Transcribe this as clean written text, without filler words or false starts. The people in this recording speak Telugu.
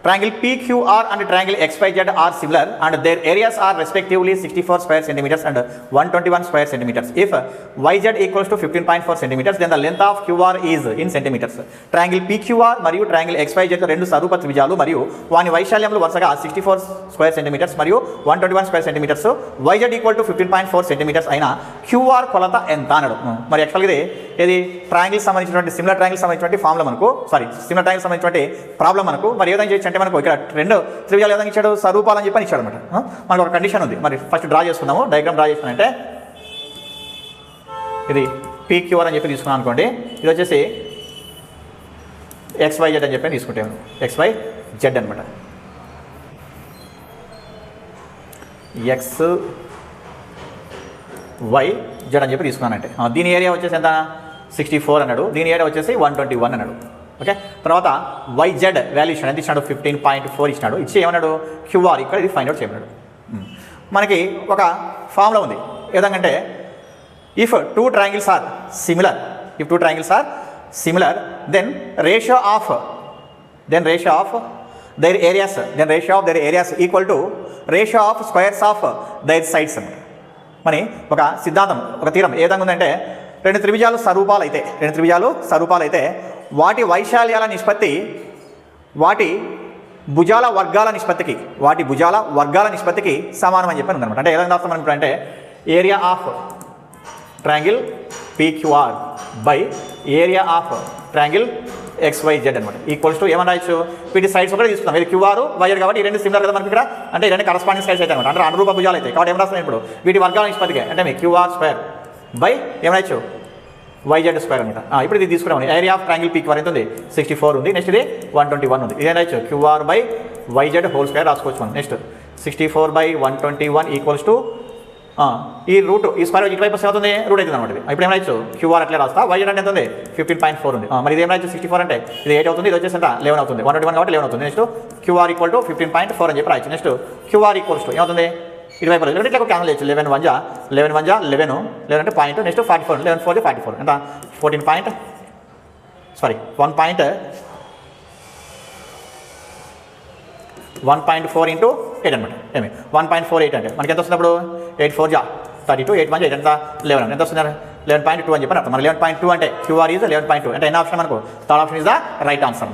Triangle PQR and triangle XYZ are similar and their areas are respectively 64 square centimeters and 121 square centimeters. If YZ equals to 15.4 centimeters, then the length of QR is in centimeters. Triangle PQR మరియు triangle XYZ రెండు సరూప త్రిభుజాలు మరియు వాని వైశాల్యములు వరుసగా 64 స్క్వేర్ సెంటీమీటర్స్ మరియు 121 square centimetres. YZ equal to 15.4 centimetres అయిన QR కొలత ఎంత అన్నాడు. మరి యాక్చువల్గా ఇది ట్రయాంగిల్ సంబంధించినటువంటి సిమిలర్ ట్రయాంగిల్ సంబంధించినటువంటి ఫార్ములా మనకు సిమిలర్ ట్రయాంగిల్ సంబంధించినటువంటి ప్రాబ్లం మనకు మరి ఏదైనా చేయొచ్చు అంటే మనకు ఇక్కడ రెండు త్రిభుజాలు ఏదైనా ఇచ్చాడు స్వరూపాలు అని చెప్పని ఇచ్చాడు అనమాట. మనకు ఒక కండిషన్ ఉంది. మరి ఫస్ట్ డ్రా చేసుకుందాము. డయాగ్రామ్ డ్రా చేసుకున్నానంటే ఇది PQR అని చెప్పి తీసుకున్నాను అనుకోండి. ఇది వచ్చేసి XYZ అని చెప్పి తీసుకుంటాము. XYZ అనమాట. XYZ అని చెప్పి తీసుకున్నానంటే దీని ఏరియా వచ్చేసి ఎంత 64 అన్నాడు. దీని ఏరియా వచ్చేసి 121 అన్నాడు. ఓకే, తర్వాత YZ వాల్యూ ఇచ్చాడు. ఎంత ఇచ్చినాడు? 15.4 ఇచ్చినాడు. ఇచ్చి ఏమన్నాడు? QR ఇక్కడ ఇది ఫైండ్ అవుట్ చేయమన్నాడు. మనకి ఒక ఫార్ములా ఉంది. ఏ విధంగా అంటే if two triangles are similar then ratio of their areas equal to ratio of squares of their sides అన్నమాట. మరి ఒక సిద్ధాంతం, ఒక థీరం ఏ విధంగా ఉందంటే రెండు త్రిభుజాలు స్వరూపాలు అయితే వాటి వైశాల్యాల నిష్పత్తి వాటి భుజాల వర్గాల నిష్పత్తికి సమానం అని చెప్పి ఉందన్నమాట. అంటే ఏ విధంగా రాస్తాం మనం అంటే area of triangle PQR by area of triangle XYZ అనమాట ఈక్వల్స్ టు ఏమన్నా రాయొచ్చు? వీటి సైడ్స్ ఒకటి తీసుకుందాం. ఇది QR YZ కాబట్టి ఈ రెండు సిమిలర్ కదా మనకి ఇక్కడ. అంటే ఈ రెండు కరస్పాండింగ్ సైడ్స్ అయితే అనమాట. అంటే అనురూప భుజాలు అయితే కాబట్టి ఏం రాస్తాం ఇప్పుడు? వీటి వర్గాల నిష్పత్తికే అంటే మీ QR స్క్వేర్ బై ఏమరాయొచ్చు? YZ స్క్వేర్ అనమాట. ఇప్పుడు ఇది తీసుకున్నాం. ఏరియా ఆఫ్ ట్రయాంగిల్ PQR ఎంత ఉంది? 64 ఉంది. నెక్స్ట్ ఇది 121 ఉంది. ఇదేం రాయొచ్చు? QR by YZ whole square రాసుకోవచ్చు మనం. నెక్స్ట్ 64 బై 121 ఈక్వల్స్ టు ఈ రూట్ ఈ స్క్వేర్ ఇటువైపు అవుతుంది రూట్ అవుతుంది అనమాట. ఇప్పుడు ఏం రాయొచ్చు? QR అట్లే రాస్తా. YZ అంటే ఎంత ఉంది? 15.4 ఉంది. మరి ఇది ఏం రాయొచ్చు? 64 అంటే ఇది 8 అవుతుంది. ఇది వచ్చేసి ఎంత? 11 అవుతుంది. 121 కాబట్టి 11 అవుతుంది. నెక్స్ట్ QR ఈక్వల్ టు 15.4 అని చెప్పి రాయొచ్చు. నెక్స్ట్ QR ఈక్వల్స్ టు ఏమవుతుంది? ఇటువైపు ఇట్లా క్యాన్సిల్ చేయొచ్చు. 11 1 11 అంటే పాయింట్. నెక్స్ట్ 44 11 4 44 ఎంత? 1.4 ఇంటూ 8 అనమాట. 1.48 అంటే మనకి ఎంత వస్తుంది అప్పుడు? 8 4 32 8 1 8 ఎంత? 11 ఎంత వస్తుంది? 11.2 అని చెప్పి అర్థం. మన 11.2 అంటే QR ఈజ్ 11.2 అంటే ఎన్ని ఆప్షన్ మనకు? Third option is the right answer.